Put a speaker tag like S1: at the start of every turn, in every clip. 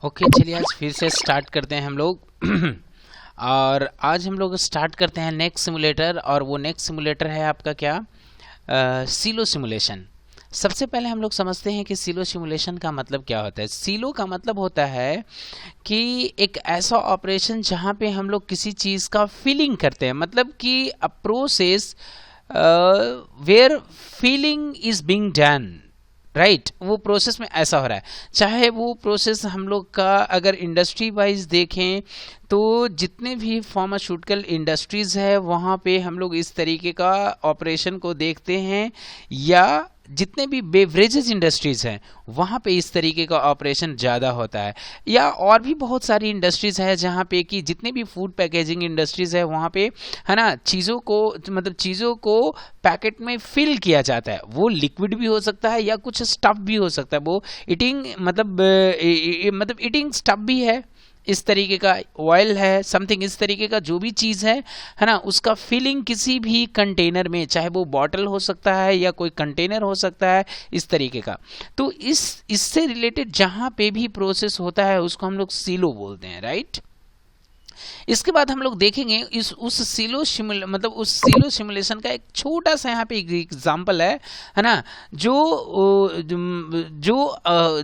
S1: Okay, चलिए आज फिर से स्टार्ट करते हैं हम लोग। और आज हम लोग स्टार्ट करते हैं नेक्स्ट सिमुलेटर, और वो नेक्स्ट सिमुलेटर है आपका क्या, सीलो सिमुलेशन। सबसे पहले हम लोग समझते हैं कि सीलो सिमुलेशन का मतलब क्या होता है। सीलो का मतलब होता है कि एक ऐसा ऑपरेशन जहाँ पे हम लोग किसी चीज़ का फीलिंग करते हैं, मतलब कि a process where filling is being done, right. वो प्रोसेस में ऐसा हो रहा है, चाहे वो प्रोसेस हम लोग का अगर इंडस्ट्री वाइज देखें तो जितने भी फार्मास्यूटिकल इंडस्ट्रीज है वहाँ पे हम लोग इस तरीके का ऑपरेशन को देखते हैं, या जितने भी बेवरेजेस इंडस्ट्रीज हैं वहाँ पे इस तरीके का ऑपरेशन ज़्यादा होता है, या और भी बहुत सारी इंडस्ट्रीज है जहाँ पे कि जितने भी फूड पैकेजिंग इंडस्ट्रीज है वहाँ पे है ना, चीज़ों को मतलब चीज़ों को पैकेट में फिल किया जाता है। वो लिक्विड भी हो सकता है या कुछ स्टफ भी हो सकता है, वो ईटिंग मतलब ईटिंग स्टफ भी है, इस तरीके का ऑयल है, समथिंग इस तरीके का जो भी चीज़ है ना, उसका फिलिंग किसी भी कंटेनर में, चाहे वो बॉटल हो सकता है या कोई कंटेनर हो सकता है, इस तरीके का। तो इससे रिलेटेड जहाँ पे भी प्रोसेस होता है उसको हम लोग सीलो बोलते हैं, राइट। इसके बाद हम लोग देखेंगे इस उस मतलब उस सीलो सिमुलेशन का एक छोटा सा यहाँ पे एग्जांपल है ना, जो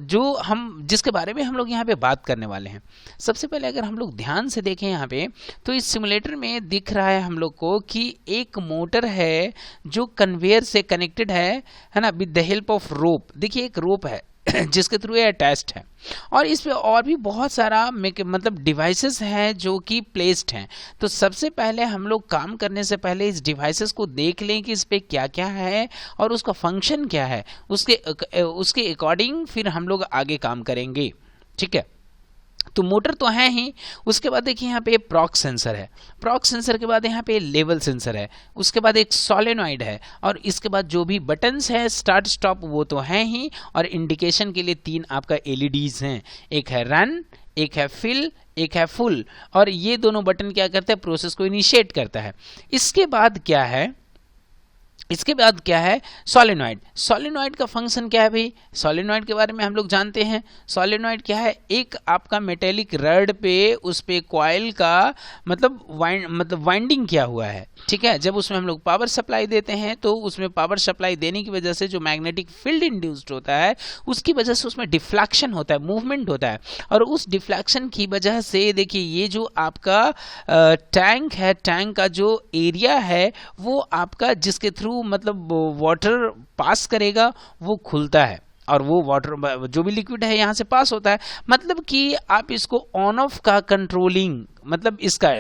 S1: जो हम जिसके बारे में हम लोग यहाँ पे बात करने वाले हैं। सबसे पहले अगर हम लोग ध्यान से देखें यहाँ पे, तो इस सिमुलेटर में दिख रहा है हम लोग को कि एक मोटर है जो कन्वेयर से कनेक्टेड है ना, with the help of rope. देखिए एक रोप है जिसके थ्रू ये अटैच्ड है, और इस पे और भी बहुत सारा मतलब डिवाइसेस हैं जो कि प्लेस्ड हैं। तो सबसे पहले हम लोग काम करने से पहले इस डिवाइसेस को देख लें कि इस पे क्या क्या है और उसका फंक्शन क्या है, उसके अकॉर्डिंग फिर हम लोग आगे काम करेंगे, ठीक है। तो मोटर तो है ही, उसके बाद देखिए यहाँ पे प्रॉक्स सेंसर है, प्रॉक्स सेंसर के बाद यहाँ पे लेवल सेंसर है, उसके बाद एक सोलेनॉइड है, और इसके बाद जो भी बटन्स है स्टार्ट स्टॉप वो तो हैं ही, और इंडिकेशन के लिए 3 आपका एलईडीज हैं, एक है रन, एक है फिल, एक है फुल, और ये दोनों बटन क्या करते हैं, प्रोसेस को इनिशिएट करता है। इसके बाद क्या है, इसके बाद क्या है, सोलेनॉइड। सोलेनॉइड का फंक्शन क्या है भाई, सोलेनॉइड के बारे में हम लोग जानते हैं। सोलेनॉइड क्या है, एक आपका मेटेलिक रड पे उस पे कॉइल का मतलब वाइंडिंग किया हुआ है, ठीक है। जब उसमें हम लोग पावर सप्लाई देते हैं तो उसमें पावर सप्लाई देने की वजह से जो मैग्नेटिक फील्ड इंड्यूस्ड होता है उसकी वजह से उसमें डिफ्लेक्शन होता है, मूवमेंट होता है, और उस डिफ्लेक्शन की वजह से देखिए ये जो आपका टैंक है, टैंक का जो एरिया है वो आपका जिसके थ्रू मतलब वाटर पास करेगा वो खुलता है, और वो वाटर जो भी लिक्विड है यहाँ से पास होता है। मतलब कि आप इसको ऑन ऑफ का कंट्रोलिंग, मतलब इसका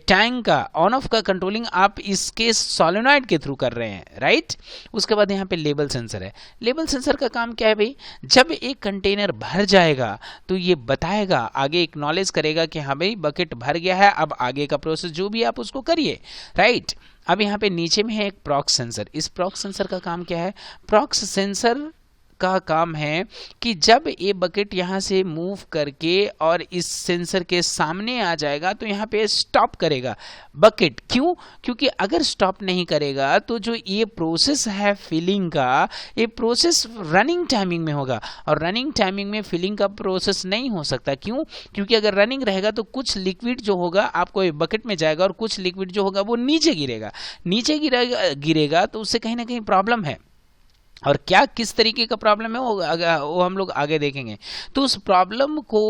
S1: टैंक का ऑन ऑफ का कंट्रोलिंग आप इसके सोलेनॉइड के थ्रू कर रहे हैं, राइट। उसके बाद यहाँ पे लेवल सेंसर है। लेवल सेंसर का काम क्या है भाई, जब एक कंटेनर भर जाएगा तो ये बताएगा, आगे एक्नॉलेज करेगा कि हाँ भाई बकेट भर गया है, अब आगे का प्रोसेस जो भी आप उसको करिए, राइट। अब यहाँ पे नीचे में है एक प्रॉक्स सेंसर। इस प्रॉक्स सेंसर का काम क्या है, प्रॉक्स सेंसर का काम है कि जब ये बकेट यहाँ से मूव करके और इस सेंसर के सामने आ जाएगा तो यहाँ पे स्टॉप करेगा बकेट। क्यों, क्योंकि अगर स्टॉप नहीं करेगा तो जो ये प्रोसेस है फिलिंग का, ये प्रोसेस रनिंग टाइमिंग में होगा, और रनिंग टाइमिंग में फिलिंग का प्रोसेस नहीं हो सकता। क्यों, क्योंकि अगर रनिंग रहेगा तो कुछ लिक्विड जो होगा आपको ये बकेट में जाएगा, और कुछ लिक्विड जो होगा वो नीचे गिरेगा, नीचे गिरेगा तो उससे कहीं ना कहीं प्रॉब्लम है, और क्या किस तरीके का प्रॉब्लम है वो हम लोग आगे देखेंगे। तो उस प्रॉब्लम को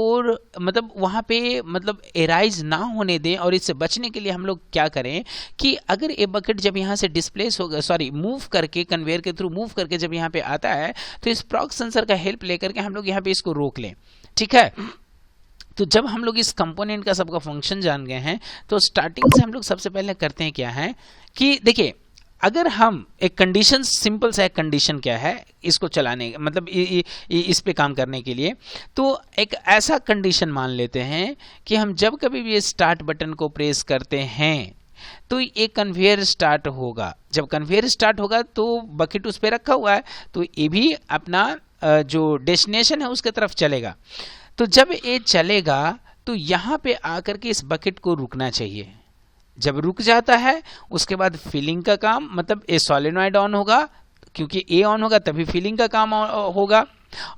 S1: मतलब वहाँ पे मतलब एराइज ना होने दें, और इससे बचने के लिए हम लोग क्या करें कि अगर ये बकेट जब यहाँ से डिस्प्लेस होगा, सॉरी मूव करके कन्वेयर के थ्रू मूव करके जब यहाँ पे आता है तो इस प्रॉक्स सेंसर का हेल्प लेकर के हम लोग यहाँ पे इसको रोक लें, ठीक है। तो जब हम लोग इस कंपोनेंट का सबका फंक्शन जान गए हैं तो स्टार्टिंग से हम लोग सबसे पहले करते हैं क्या है कि देखिए, अगर हम एक कंडीशन, सिंपल सा एक कंडीशन क्या है इसको चलाने मतलब इस पे काम करने के लिए, तो एक ऐसा कंडीशन मान लेते हैं कि हम जब कभी भी स्टार्ट बटन को प्रेस करते हैं तो ये कन्वेयर स्टार्ट होगा। जब कन्वेयर स्टार्ट होगा तो बकेट उस पर रखा हुआ है तो ये भी अपना जो डेस्टिनेशन है उसके तरफ चलेगा। तो जब ये चलेगा तो यहाँ पे आकर के इस बकेट को रुकना चाहिए। जब रुक जाता है उसके बाद फिलिंग का काम, मतलब ए सोलेनॉइड ऑन होगा, क्योंकि ए ऑन होगा तभी फिलिंग का काम होगा,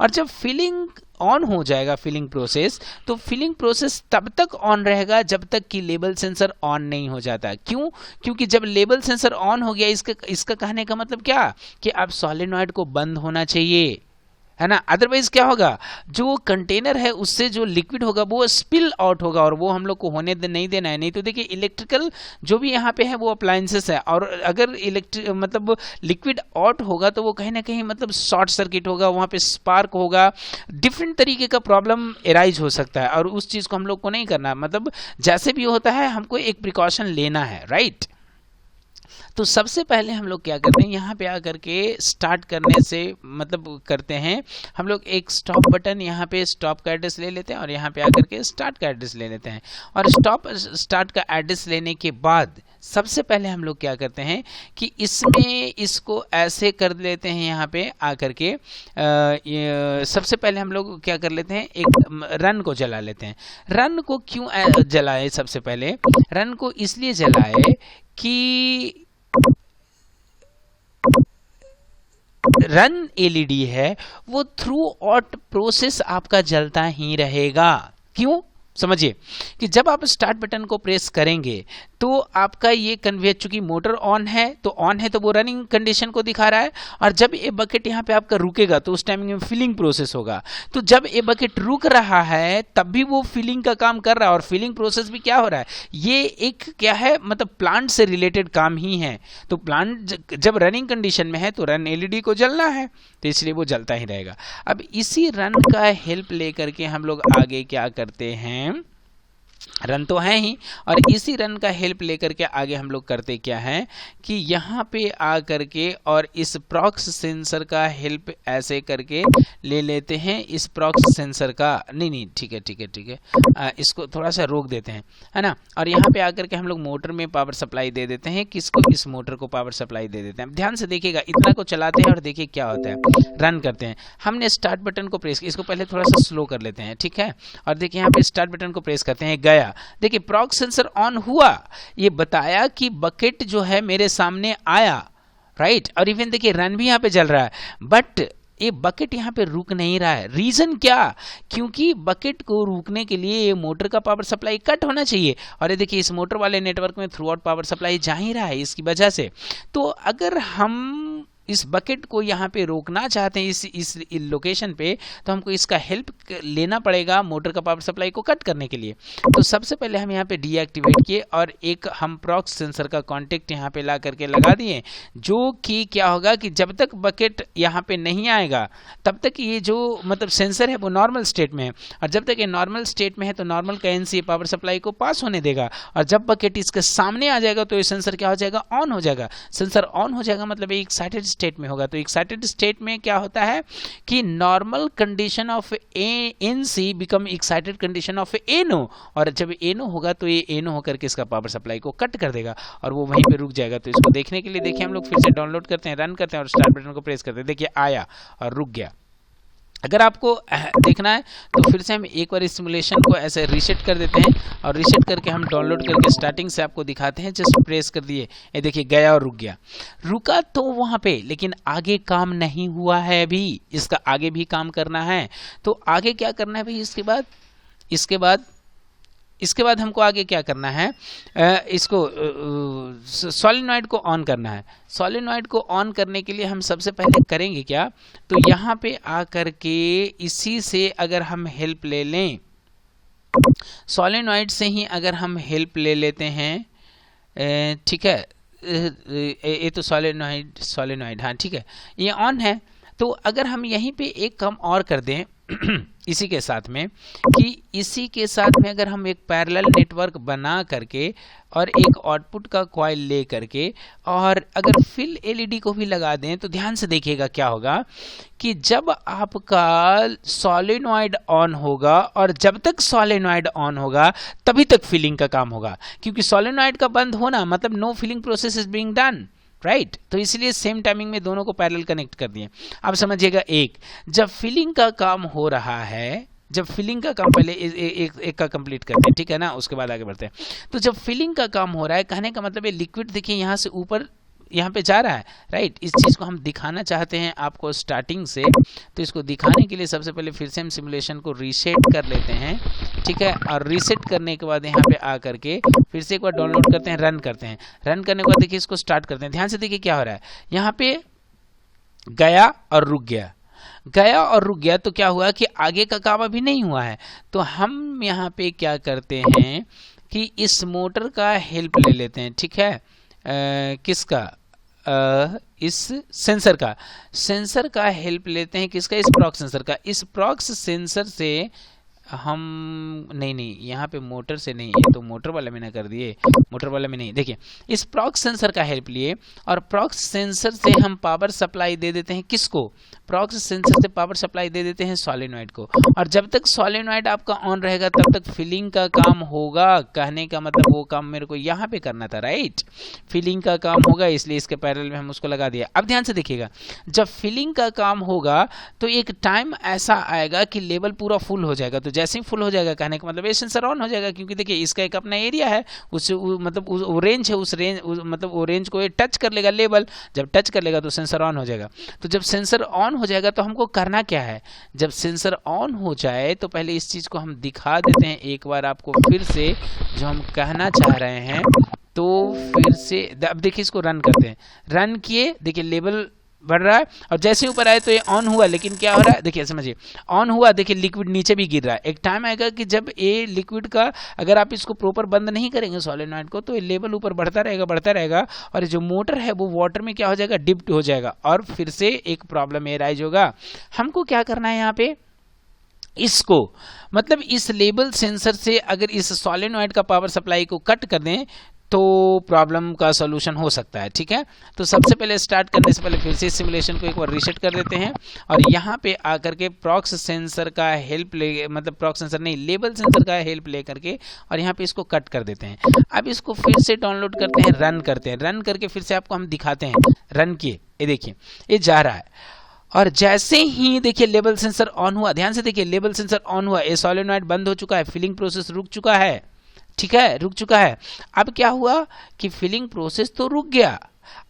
S1: और जब फिलिंग ऑन हो जाएगा फिलिंग प्रोसेस, तो फिलिंग प्रोसेस तब तक ऑन रहेगा जब तक कि लेबल सेंसर ऑन नहीं हो जाता। क्यों? क्योंकि जब लेबल सेंसर ऑन हो गया, इसका कहने का मतलब क्या कि अब सोलेनॉइड को बंद होना चाहिए, है ना। अदरवाइज क्या होगा, जो कंटेनर है उससे जो लिक्विड होगा वो स्पिल आउट होगा, और वो हम लोग को होने नहीं देना है। नहीं तो देखिए इलेक्ट्रिकल जो भी यहाँ पे है वो अप्लायंसेस है, और अगर मतलब लिक्विड आउट होगा तो वो कहीं ना कहीं मतलब शॉर्ट सर्किट होगा, वहाँ पे स्पार्क होगा, डिफरेंट तरीके का प्रॉब्लम एराइज हो सकता है, और उस चीज़ को हम लोग को नहीं करना। मतलब जैसे भी होता है हमको एक प्रिकॉशन लेना है, राइट। तो सबसे पहले हम लोग क्या करते हैं, यहाँ पे आकर के स्टार्ट करने से मतलब करते हैं हम लोग एक स्टॉप बटन, यहाँ पे स्टॉप का एड्रेस ले लेते हैं, और यहाँ पे आकर के स्टार्ट का एड्रेस ले लेते हैं। और स्टार्ट का एड्रेस लेने के बाद सबसे पहले हम लोग क्या करते हैं कि इसमें इसको ऐसे कर लेते हैं, यहाँ पे आकर के सबसे पहले हम लोग क्या कर लेते हैं, एक रन को जला लेते हैं। रन को क्यों जलाए? सबसे पहले रन को इसलिए जलाए कि रन एलईडी है वो थ्रू आउट प्रोसेस आपका जलता ही रहेगा। क्यों? समझिए कि जब आप स्टार्ट बटन को प्रेस करेंगे तो आपका ये कन्वेयर, चूंकि मोटर ऑन है तो वो रनिंग कंडीशन को दिखा रहा है, और जब ये बकेट यहाँ पे आपका रुकेगा तो उस टाइमिंग में फिलिंग प्रोसेस होगा। तो जब ये बकेट रुक रहा है तब भी वो फिलिंग का काम कर रहा है, और फिलिंग प्रोसेस भी क्या हो रहा है, ये एक क्या है, मतलब प्लांट से रिलेटेड काम ही है। तो प्लांट जब रनिंग कंडीशन में है तो रन एलईडी को जलना है, तो इसलिए वो जलता ही रहेगा। अब इसी रन का हेल्प लेकर के हम लोग आगे क्या करते हैं, रन तो है ही, और इसी रन का हेल्प लेकर के आगे हम लोग करते क्या है कि यहाँ पे आ करके और इस प्रॉक्स सेंसर का हेल्प ऐसे करके ले लेते हैं। इस प्रॉक्स सेंसर का नहीं ठीक है, इसको थोड़ा सा रोक देते हैं, है ना। और यहाँ पे आकर के हम लोग मोटर में पावर सप्लाई दे देते हैं। किसको? इस मोटर को पावर सप्लाई दे देते हैं। ध्यान से देखिएगा, इतना को चलाते हैं और देखिए क्या होता है। रन करते हैं, हमने स्टार्ट बटन को प्रेस, इसको पहले थोड़ा सा स्लो कर लेते हैं, ठीक है। और देखिए यहाँ पे स्टार्ट बटन को प्रेस करते हैं, गया, देखिए प्रॉक्स सेंसर ऑन हुआ, ये बताया कि बकेट जो है मेरे सामने आया, राइट। और इवन देखिए रन भी यहाँ पे चल रहा है, बट ये बकेट यहाँ पे रुक नहीं रहा है। रीजन क्या? क्योंकि बकेट को रुकने के लिए ये मोटर का पावर सप्लाई कट होना चाहिए, और ये देखिए इस मोटर वाले नेटवर्क में थ्रू आउट पावर सप्लाई जा ही रहा है इसकी वजह से। तो अगर हम इस बकेट को यहाँ पे रोकना चाहते हैं इस लोकेशन पे, तो हमको इसका हेल्प लेना पड़ेगा मोटर का पावर सप्लाई को कट करने के लिए। तो सबसे पहले हम यहाँ पे डीएक्टिवेट किए, और एक हम प्रॉक्स सेंसर का कांटेक्ट यहाँ पे ला करके लगा दिए, जो कि क्या होगा कि जब तक बकेट यहाँ पे नहीं आएगा तब तक ये जो मतलब सेंसर है वो नॉर्मल स्टेट में है, और जब तक ये नॉर्मल स्टेट में है तो नॉर्मल करेंसी पावर सप्लाई को पास होने देगा, और जब बकेट इसके सामने आ जाएगा तो ये सेंसर क्या हो जाएगा, ऑन हो जाएगा। सेंसर ऑन हो जाएगा मतलब एक्साइटेड स्टेट में होगा। तो एक्साइटेड स्टेट में क्या होता है कि नॉर्मल कंडीशन ऑफ एनसी बिकम एक्साइटेड कंडीशन ऑफ एनो, और जब एनो होगा तो ये एनो होकर के इसका पावर सप्लाई को कट कर देगा और वो वहीं पे रुक जाएगा। तो इसको देखने के लिए देखिए हम लोग फिर से डाउनलोड करते हैं, रन करते हैं और स्टार्ट बटन को प्रेस करते हैं, देखिए आया और रुक गया। अगर आपको देखना है तो फिर से हम एक बार इस सिमुलेशन को ऐसे रीसेट कर देते हैं, और रीसेट करके हम डाउनलोड करके स्टार्टिंग से आपको दिखाते हैं। जस्ट प्रेस कर दिए, ये देखिए गया और रुक गया। रुका तो वहाँ पे, लेकिन आगे काम नहीं हुआ है अभी, इसका आगे भी काम करना है। तो आगे क्या करना है भाई, इसके बाद हमको आगे क्या करना है, इसको सोलेनॉइड को ऑन करना है। सोलेनॉइड को ऑन करने के लिए हम सबसे पहले करेंगे क्या, तो यहाँ पे आकर के इसी से अगर हम हेल्प ले लें, सोलेनॉइड से ही अगर हम हेल्प ले लेते हैं, ठीक है, ये तो सोलेनॉइड हाँ ठीक है, ये ऑन है। तो अगर हम यहीं पे एक काम और कर दें इसी के साथ में, कि इसी के साथ में अगर हम एक पैरेलल नेटवर्क बना करके और एक आउटपुट का कॉइल ले करके और अगर फिल एलईडी को भी लगा दें, तो ध्यान से देखिएगा क्या होगा कि जब आपका सोलेनॉइड ऑन होगा और जब तक सोलेनॉइड ऑन होगा तभी तक फिलिंग का काम होगा, क्योंकि सोलेनॉइड का बंद होना मतलब no filling process is being done, right. तो इसलिए सेम टाइमिंग में दोनों को पैरेलल कनेक्ट कर दिए। अब समझिएगा, एक जब फिलिंग का काम हो रहा है, जब फिलिंग का काम पहले एक का कंप्लीट करते हैं, ठीक है ना, उसके बाद आगे बढ़ते हैं। तो जब फिलिंग का काम हो रहा है, कहने का मतलब ये लिक्विड देखिए यहाँ से ऊपर यहाँ पे जा रहा है, राइट। इस चीज़ को हम दिखाना चाहते हैं आपको स्टार्टिंग से, तो इसको दिखाने के लिए सबसे पहले फिर से हम सिमुलेशन को रीसेट कर लेते हैं, ठीक है। और रीसेट करने के बाद यहाँ पे आ करके फिर से एक बार डाउनलोड करते हैं, रन करते हैं। रन करने के बाद देखिए इसको स्टार्ट करते हैं। ध्यान से देखिए क्या हो रहा है, यहाँ पे गया और रुक गया, गया और रुक गया, तो क्या हुआ कि आगे का काम अभी नहीं हुआ है। तो हम यहाँ पे क्या करते हैं कि इस मोटर का हेल्प ले लेते हैं, ठीक है। किसका? इस सेंसर का हेल्प लेते हैं। किसका? इस प्रॉक्स सेंसर का। इस प्रॉक्स सेंसर से हम नहीं यहाँ पे मोटर से नहीं, ये तो मोटर वाले में ना कर दिए, मोटर वाले में नहीं। देखिए इस प्रॉक्स सेंसर का हेल्प लिए और प्रॉक्स सेंसर से हम पावर सप्लाई दे देते हैं। किसको? प्रॉक्स सेंसर से पावर सप्लाई दे देते हैं सॉलिनॉइड को। और जब तक सॉलिनॉइड आपका ऑन रहेगा तब तक फिलिंग का काम होगा। कहने का मतलब वो काम मेरे को यहाँ पे करना था, राइट। फिलिंग का काम होगा, इसलिए इसके पैरेलल में हम उसको लगा दिया। अब ध्यान से देखिएगा, जब फिलिंग का काम होगा तो एक टाइम ऐसा आएगा कि लेवल पूरा फुल हो जाएगा। तो जैसे ही फुल हो जाएगा, कहने का मतलब ये सेंसर ऑन हो जाएगा, क्योंकि देखिए इसका एक अपना एरिया है, उस मतलब वो रेंज है, उस रेंज मतलब वो रेंज को ये टच कर लेगा लेवल। जब टच कर लेगा तो सेंसर ऑन हो जाएगा। तो जब सेंसर ऑन हो जाएगा तो हमको करना क्या है, जब सेंसर ऑन हो जाए तो पहले इस चीज को हम दिखा देते हैं एक बार आपको फिर से, जो हम कहना चाह रहे हैं। तो फिर से अब देखिए इसको रन करते हैं। रन किए, देखिए लेवल बढ़ रहा है और जैसे ऊपर आए तो ये ऑन हुआ, लेकिन क्या हो रहा है देखिए, समझिए ऑन हुआ, देखिए लिक्विड नीचे भी गिर रहा है। एक टाइम आएगा कि जब ये लिक्विड का अगर आप इसको प्रॉपर बंद नहीं करेंगे सॉलिनॉइड को, तो ये लेवल ऊपर बढ़ता रहेगा और जो मोटर है वो वाटर में क्या हो जाएगा, डिप्ट हो जाएगा और फिर से एक प्रॉब्लम ये राइज होगा। हमको क्या करना है यहाँ पे, इसको मतलब इस लेवल सेंसर से अगर इस सॉलिनॉइड का पावर सप्लाई को कट कर दें तो प्रॉब्लम का सॉल्यूशन हो सकता है, ठीक है। तो सबसे पहले स्टार्ट करने से पहले फिर से सिमुलेशन को एक बार रीसेट कर देते हैं और यहाँ पे आकर के प्रॉक्स सेंसर का हेल्प ले, मतलब प्रॉक्स सेंसर नहीं, लेवल सेंसर का हेल्प ले करके और यहाँ पे इसको कट कर देते हैं। अब इसको फिर से डाउनलोड करते हैं, रन करते हैं। रन करके फिर से आपको हम दिखाते हैं, रन किए, ये देखिए ये जा रहा है और जैसे ही देखिए लेवल सेंसर ऑन हुआ, ध्यान से देखिए लेवल सेंसर ऑन हुआ, ये सॉलिनॉइड बंद हो चुका है, फिलिंग प्रोसेस रुक चुका है, ठीक है, रुक चुका है। अब क्या हुआ कि फिलिंग प्रोसेस तो रुक गया,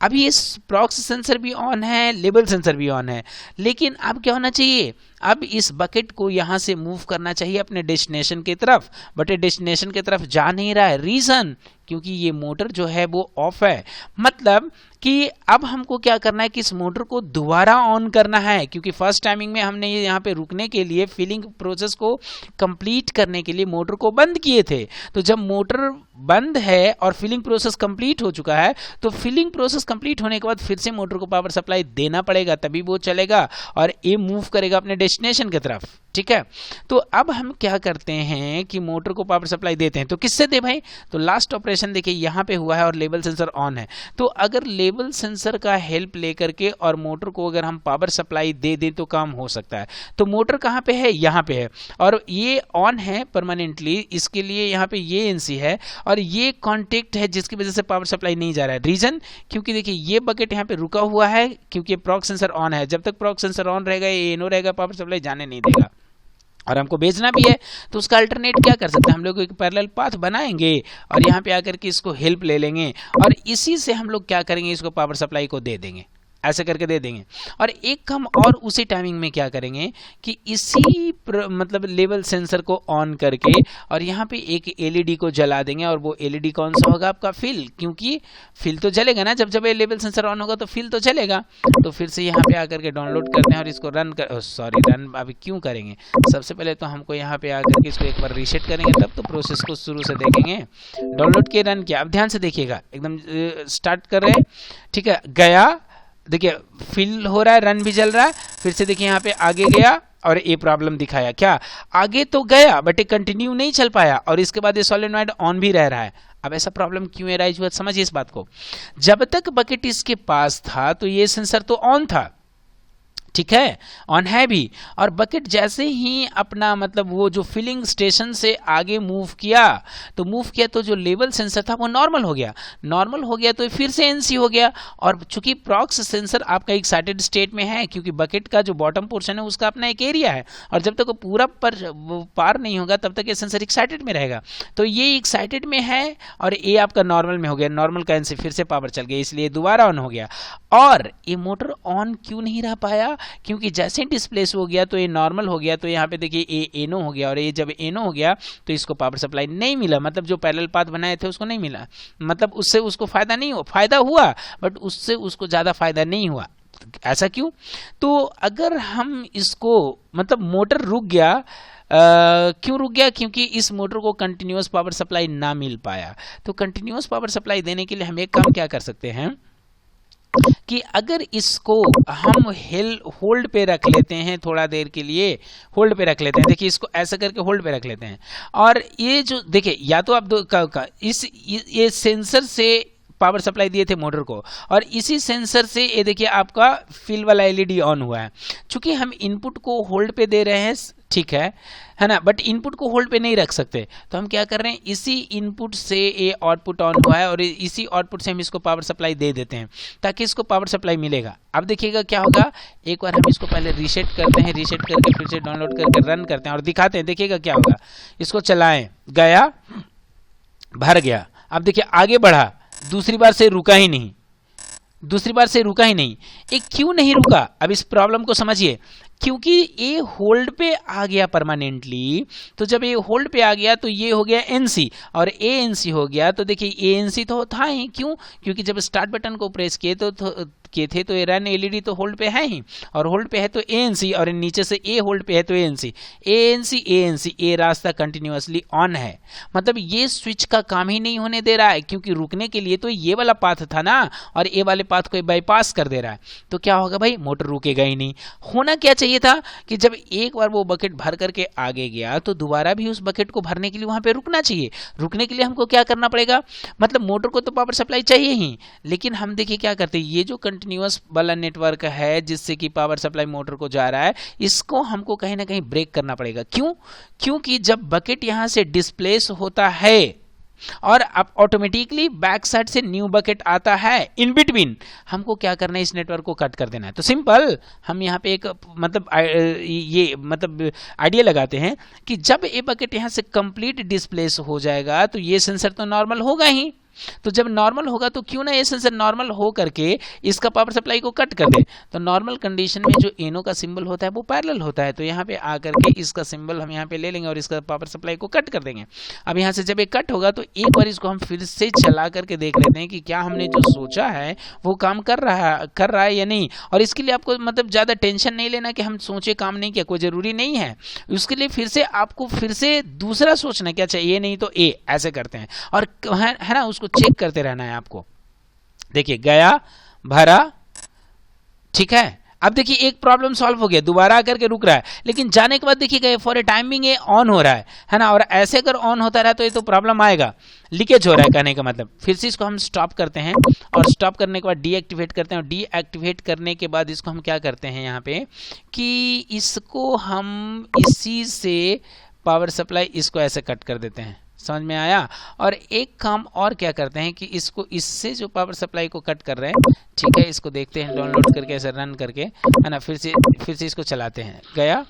S1: अभी इस प्रॉक्स सेंसर भी ऑन है, लेवल सेंसर भी ऑन है, लेकिन अब क्या होना चाहिए, अब इस बकेट को यहाँ से मूव करना चाहिए अपने डेस्टिनेशन की तरफ, बट ये डेस्टिनेशन की तरफ जा नहीं रहा है। रीजन, क्योंकि ये मोटर जो है वो ऑफ है। मतलब कि अब हमको क्या करना है कि इस मोटर को दोबारा ऑन करना है, क्योंकि फर्स्ट टाइमिंग में हमने ये यहाँ पे रुकने के लिए फिलिंग प्रोसेस को कंप्लीट करने के लिए मोटर को बंद किए थे। तो जब मोटर बंद है और फिलिंग प्रोसेस कंप्लीट हो चुका है, तो फिलिंग प्रोसेस कंप्लीट होने के बाद फिर से मोटर को पावर सप्लाई देना पड़ेगा, तभी वो चलेगा और ये मूव करेगा अपने डेस्टिनेशन की तरफ, ठीक है। तो अब हम क्या करते हैं कि मोटर को पावर सप्लाई देते हैं, तो किससे दे भाई, तो लास्ट ऑपरेशन देखिए यहाँ पे हुआ है और लेवल सेंसर ऑन है। तो अगर लेवल सेंसर का हेल्प लेकर के और मोटर को अगर हम पावर सप्लाई दे दें तो काम हो सकता है। तो मोटर कहाँ पे है, यहाँ पे है और ये ऑन है परमानेंटली, इसके लिए यहाँ पे ये एनसी है और ये कॉन्टेक्ट है जिसकी वजह से पावर सप्लाई नहीं जा रहा है। रीजन, क्योंकि देखिए ये बकेट यहाँ पे रुका हुआ है क्योंकि प्रॉक्स सेंसर ऑन है। जब तक प्रॉक्स सेंसर ऑन रहेगा ये एनो रहेगा, पावर सप्लाई जाने नहीं देगा और हमको भेजना भी है। तो उसका अल्टरनेट क्या कर सकते हैं, हम लोग एक पैरेलल पाथ बनाएंगे और यहाँ पे आकर के इसको हेल्प ले लेंगे और इसी से हम लोग क्या करेंगे, इसको पावर सप्लाई को दे देंगे, ऐसे करके दे देंगे। और एक काम और उसी टाइमिंग में क्या करेंगे कि इसी मतलब लेवल सेंसर को ऑन करके और यहाँ पे एक एलईडी को जला देंगे और वो एलईडी कौन सा होगा, आपका फिल, क्योंकि फिल तो जलेगा ना, जब ये लेवल सेंसर ऑन होगा तो फिल तो चलेगा। तो फिर से यहाँ पे आकर के डाउनलोड करते हैं और इसको रन कर, सॉरी रन अभी क्यों करेंगे, सबसे पहले तो हमको यहाँ पे आकर के इसको एक बार रीसेट करेंगे, तब तो प्रोसेस को शुरू से देखेंगे। डाउनलोड के रन किया, अब ध्यान से देखिएगा, एकदम स्टार्ट कर रहे हैं, ठीक है। गया, देखिए फिल हो रहा है, रन भी चल रहा है, फिर से देखिए यहाँ पे आगे गया और ये प्रॉब्लम दिखाया, क्या आगे तो गया बट ये कंटिन्यू नहीं चल पाया और इसके बाद ये सॉलिनॉइड ऑन भी रह रहा है। अब ऐसा प्रॉब्लम क्यों अराइज हुआ, समझिए इस बात को। जब तक बकेट इसके पास था तो ये सेंसर तो ऑन था, ठीक है, ऑन है भी। और बकेट जैसे ही अपना मतलब वो जो फिलिंग स्टेशन से आगे मूव किया तो जो लेवल सेंसर था वो नॉर्मल हो गया, तो फिर से एनसी हो गया। और चूंकि प्रॉक्स सेंसर आपका एक्साइटेड स्टेट में है, क्योंकि बकेट का जो बॉटम पोर्शन है उसका अपना एक एरिया है, और जब तक वो पूरा पार नहीं होगा तब तक ये सेंसर एक्साइटेड में रहेगा। तो ये एक्साइटेड में है और ये आपका नॉर्मल में हो गया, नॉर्मल का एनसी फिर से पावर चल गया, इसलिए दोबारा ऑन हो गया। और ये मोटर ऑन क्यों नहीं रह पाया? क्योंकि जैसे डिस्प्लेस हो गया तो ये नॉर्मल हो गया, तो यहाँ पे देखिए ये एनो हो गया, और ये जब एनो हो गया तो इसको पावर सप्लाई नहीं मिला, मतलब जो पैरेलल पाथ बनाए थे उसको नहीं मिला, मतलब उससे उसको फायदा नहीं हुआ, फायदा हुआ बट उससे उसको ज़्यादा फायदा नहीं हुआ। ऐसा क्यों? तो अगर हम इसको मतलब मोटर रुक गया, क्यों रुक गया? क्योंकि इस मोटर को कंटिन्यूअस पावर सप्लाई ना मिल पाया। तो कंटिन्यूअस पावर सप्लाई देने के लिए हम एक काम क्या कर सकते हैं कि अगर इसको हम होल्ड पे रख लेते हैं, थोड़ा देर के लिए होल्ड पे रख लेते हैं, देखिए इसको ऐसा करके होल्ड पे रख लेते हैं, और ये जो देखिए या तो आप ये सेंसर से पावर सप्लाई दिए थे मोटर को, और इसी सेंसर से ये देखिए आपका फिल वाला एलईडी ऑन हुआ है। चूंकि हम इनपुट को होल्ड पे दे रहे हैं, ठीक है ना, बट इनपुट को होल्ड पे नहीं रख सकते, तो हम क्या कर रहे हैं, इसी इनपुट से ये आउटपुट ऑन हुआ है और इसी आउटपुट से हम इसको पावर सप्लाई दे देते हैं ताकि इसको पावर सप्लाई मिलेगा। अब देखिएगा क्या होगा, एक बार हम इसको पहले रीसेट करते हैं, रीसेट करके फिर से डाउनलोड करके रन करते हैं और दिखाते हैं, देखिएगा क्या होगा। इसको चलाएं, गया, भर गया, अब देखिए आगे बढ़ा, दूसरी बार से रुका ही नहीं, ये क्यों नहीं रुका? अब इस प्रॉब्लम को समझिए, क्योंकि ये होल्ड पे आ गया परमानेंटली, तो जब ये होल्ड पे आ गया तो ये हो गया एनसी और ए एनसी हो गया, तो देखिए ए एनसी तो था ही, क्यों? क्योंकि जब स्टार्ट बटन को प्रेस किए तो ये रन एलईडी तो होल्ड पे है ही, और होल्ड पे है तो एएनसी, और नीचे से ए होल्ड पे है तो एएनसी, ए रास्ता कंटिन्यूअसली ऑन है, मतलब ये स्विच का काम ही नहीं होने दे रहा है, क्योंकि रुकने के लिए तो ये वाला पाथ था ना, और ए वाले पाथ को बाईपास कर दे रहा है, तो क्या होगा भाई, मोटर रुकेगा ही नहीं। होना क्या चाहिए था कि जब एक बार वो बकेट भर करके आगे गया तो दोबारा भी उस बकेट को भरने के लिए वहां पे रुकना चाहिए। रुकने के लिए हमको क्या करना पड़ेगा, मतलब मोटर को तो पावर सप्लाई चाहिए ही, लेकिन हम देखिए क्या करते हैं, ये जो कंटिन्यूअस वाला नेटवर्क है जिससे कि पावर सप्लाई मोटर को जा रहा है, इसको हमको कहीं ना कहीं ब्रेक करना पड़ेगा। क्यों? क्योंकि जब बकेट यहां से डिस्प्लेस होता है और अब ऑटोमेटिकली बैक साइड से न्यू बकेट आता है, इन बिटवीन हमको क्या करना है, इस नेटवर्क को कट कर देना है। तो सिंपल हम यहाँ पे एक मतलब आइडिया लगाते हैं कि जब ये बकेट यहाँ से कंप्लीट डिस्प्लेस हो जाएगा तो ये सेंसर तो नॉर्मल होगा ही, तो जब नॉर्मल होगा तो क्यों ना ये सेंसर नॉर्मल हो करके इसका पावर सप्लाई को कट कर दे। तो नॉर्मल कंडीशन में जो एनो का सिंबल होता है वो पैरेलल होता है, तो यहाँ पे आकर के इसका सिंबल हम यहाँ पे ले लेंगे और इसका पावर सप्लाई को कट कर देंगे। अब यहाँ से जब ये कट होगा तो एक बार इसको हम फिर से चला करके देख लेते हैं कि क्या हमने जो सोचा है वो काम कर रहा है या नहीं। और इसके लिए आपको मतलब ज़्यादा टेंशन नहीं लेना कि हम सोचे काम नहीं किया, कोई ज़रूरी नहीं है। उसके लिए फिर से आपको फिर से दूसरा सोचना क्या चाहिए, नहीं तो ए ऐसे करते हैं और है ना, उसको चेक करते रहना है आपको। देखिए गया, भरा, ठीक है। अब देखिए एक प्रॉब्लम सॉल्व हो गया, दोबारा आकर के रुक रहा है, लेकिन जाने के बाद देखिए फॉर ए टाइमिंग ये ऑन हो रहा है ना, और ऐसे अगर ऑन होता रहा तो ये तो प्रॉब्लम आएगा, लीकेज हो रहा है कहने का मतलब। फिर से इसको हम स्टॉप करते हैं और स्टॉप करने के बाद डीएक्टिवेट करते हैं, और डीएक्टिवेट करने के बाद इसको हम क्या करते हैं यहाँ पे कि इसको हम इसी से पावर सप्लाई इसको ऐसे कट कर देते हैं, समझ में आया। और एक काम और क्या करते हैं कि इसको इससे जो पावर सप्लाई को कट कर रहे हैं, ठीक है, इसको देखते हैं डाउनलोड करके ऐसे रन करके, है ना, फिर से इसको चलाते हैं। गया,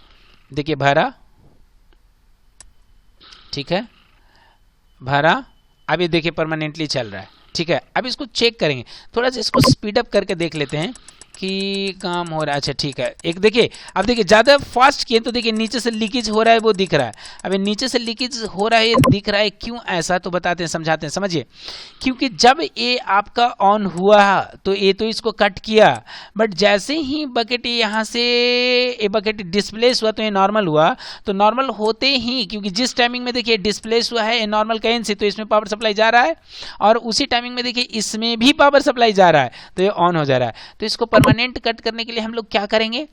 S1: देखिए भरा, ठीक है, भरा, अब ये देखिए परमानेंटली चल रहा है, ठीक है। अब इसको चेक करेंगे, थोड़ा सा इसको स्पीड अप करके देख लेते हैं कि काम हो रहा है। अच्छा ठीक है, एक देखिए, अब देखिए ज़्यादा फास्ट किए तो देखिए नीचे से लीकेज हो रहा है वो दिख रहा है। अब नीचे से लीकेज हो रहा है दिख रहा है, क्यों ऐसा, तो बताते हैं, समझाते हैं, समझिए। क्योंकि जब ये आपका ऑन हुआ तो ये तो इसको कट किया, बट जैसे ही बकेट यहाँ से ये बकेट डिस्प्लेस हुआ तो ये नॉर्मल हुआ, तो नॉर्मल होते ही क्योंकि जिस टाइमिंग में देखिए डिस्प्लेस हुआ है ये नॉर्मल कहीं से, तो इसमें पावर सप्लाई जा रहा है, और उसी टाइमिंग में देखिए इसमें भी पावर सप्लाई जा रहा है, तो ये ऑन हो जा रहा है। तो इसको परमानेंट कट करने के लिए हम लोग क्या करेंगे,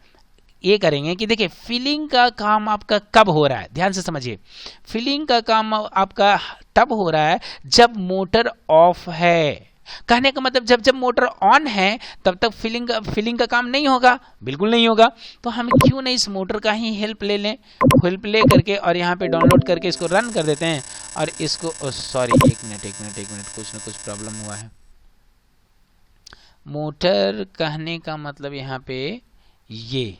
S1: ये करेंगे कि देखिए फिलिंग का काम आपका कब हो रहा है, ध्यान से समझिए। फिलिंग का काम आपका तब हो रहा है जब मोटर ऑफ है, कहने का मतलब जब जब मोटर ऑन है तब तक फिलिंग का काम नहीं होगा, बिल्कुल नहीं होगा। तो हम क्यों नहीं इस मोटर का ही हेल्प ले लें, हेल्प ले करके और यहाँ पे डाउनलोड करके इसको रन कर देते हैं और इसको सॉरी एक मिनट कुछ ना कुछ प्रॉब्लम हुआ है। मोटर कहने का मतलब यहाँ पे ये,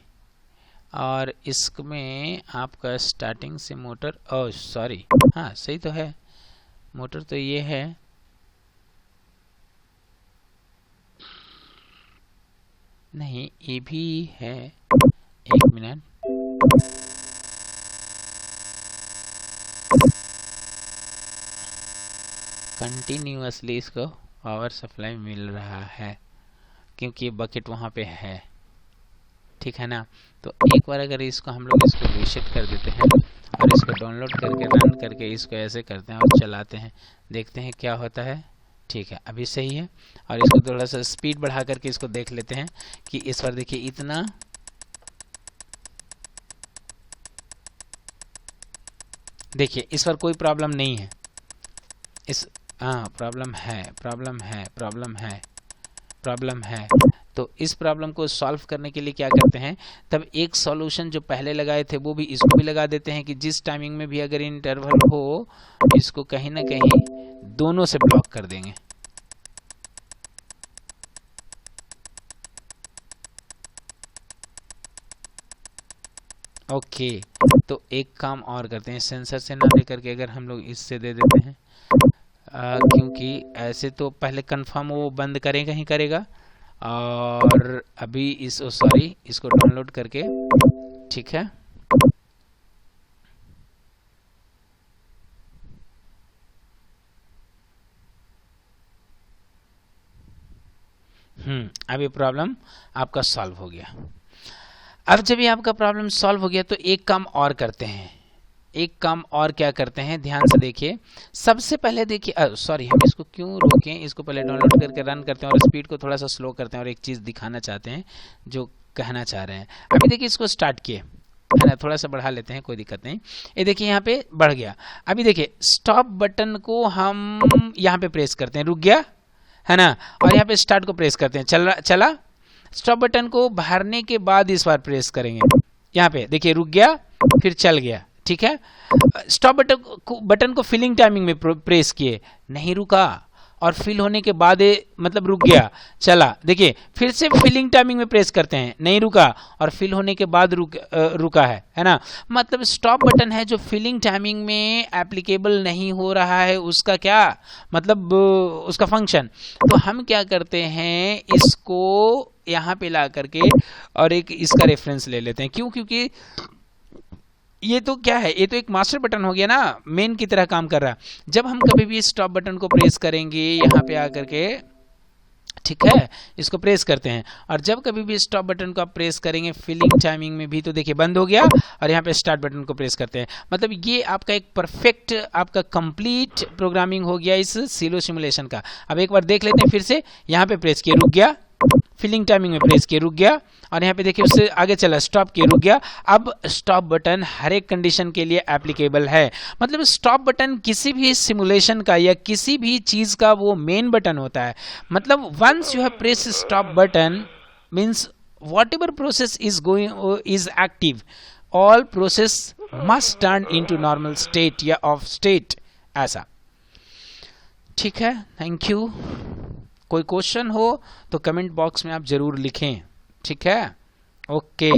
S1: और इसमें आपका स्टार्टिंग से मोटर, सॉरी हाँ सही तो है, मोटर तो ये है, नहीं ये भी है, एक मिनट, कंटिन्यूअसली इसको पावर सप्लाई मिल रहा है क्योंकि ये बकेट वहाँ पे है, ठीक है ना। तो एक बार अगर इसको हम लोग इसको रीसेट कर देते हैं और इसको डाउनलोड करके रन करके इसको ऐसे करते हैं और चलाते हैं, देखते हैं क्या होता है। ठीक है, अभी सही है। और इसको थोड़ा सा स्पीड बढ़ा करके इसको देख लेते हैं कि इस बार देखिए इतना, देखिए इस बार कोई प्रॉब्लम नहीं है, इस प्रॉब्लम है। तो इस प्रॉब्लम को सॉल्व करने के लिए क्या करते हैं, तब एक सॉल्यूशन जो पहले लगाए थे वो भी इसको भी लगा देते हैं कि जिस टाइमिंग में भी अगर इंटरवल हो इसको कहीं ना कहीं दोनों से ब्लॉक कर देंगे। ओके, तो एक काम और करते हैं, सेंसर से ना लेकर के अगर हम लोग इससे दे देते हैं, क्योंकि ऐसे तो पहले कंफर्म वो बंद करेगा ही करेगा, और अभी इसको डाउनलोड करके, ठीक है। अब ये प्रॉब्लम आपका सॉल्व हो गया। अब जब ये आपका प्रॉब्लम सॉल्व हो गया तो एक काम और करते हैं, क्या करते हैं, ध्यान से देखिए। सबसे पहले देखिए, सॉरी हम इसको क्यों रोकें, इसको पहले डाउनलोड करके रन करते हैं और स्पीड को थोड़ा सा स्लो करते हैं और एक चीज़ दिखाना चाहते हैं जो कहना चाह रहे हैं। अभी देखिए इसको स्टार्ट किए, है ना, थोड़ा सा बढ़ा लेते हैं, कोई दिक्कत नहीं। ये देखिए यहाँ पे बढ़ गया। अभी देखिए स्टॉप बटन को हम यहाँ पे प्रेस करते हैं, रुक गया, है ना, और यहाँ पे स्टार्ट को प्रेस करते हैं, चला। स्टॉप बटन को भरने के बाद इस बार प्रेस करेंगे, यहाँ पे देखिए रुक गया फिर चल गया, ठीक है। स्टॉप बटन को फिलिंग टाइमिंग में प्रेस किए, नहीं रुका, और फिल होने के बाद मतलब रुक गया, चला। देखिए फिर से फिलिंग टाइमिंग में प्रेस करते हैं, नहीं रुका, और फिल होने के बाद रुका है ना। मतलब स्टॉप बटन है जो फिलिंग टाइमिंग में एप्लीकेबल नहीं हो रहा है, उसका क्या मतलब उसका फंक्शन। तो हम क्या करते हैं, इसको यहाँ पे ला करके और एक इसका रेफरेंस ले लेते हैं। क्यों? क्योंकि ये तो क्या है, ये तो एक मास्टर बटन हो गया ना, मेन की तरह काम कर रहा है। जब हम कभी भी स्टॉप बटन को प्रेस करेंगे यहाँ पे आकर के, ठीक है, इसको प्रेस करते हैं, और जब कभी भी स्टॉप बटन को आप प्रेस करेंगे फिलिंग टाइमिंग में भी, तो देखिए बंद हो गया, और यहाँ पे स्टार्ट बटन को प्रेस करते हैं। मतलब ये आपका एक परफेक्ट, आपका कंप्लीट प्रोग्रामिंग हो गया इस सिलो सिमुलेशन का। अब एक बार देख लेते हैं फिर से, यहाँ पे प्रेस किए रुक गया, फिलिंग टाइमिंग में प्रेस किए रुक गया, और यहाँ पे देखिए उससे आगे चला, स्टॉप किए रुक गया। अब स्टॉप बटन हर एक कंडीशन के लिए एप्लीकेबल है। मतलब स्टॉप बटन किसी भी सिमुलेशन का या किसी भी चीज का वो मेन बटन होता है। मतलब once you have press stop button means whatever process is active, all process must turn into normal state या ऑफ स्टेट, ऐसा, ठीक है। Thank you. कोई क्वेश्चन हो तो कमेंट बॉक्स में आप जरूर लिखें, ठीक है। ओके।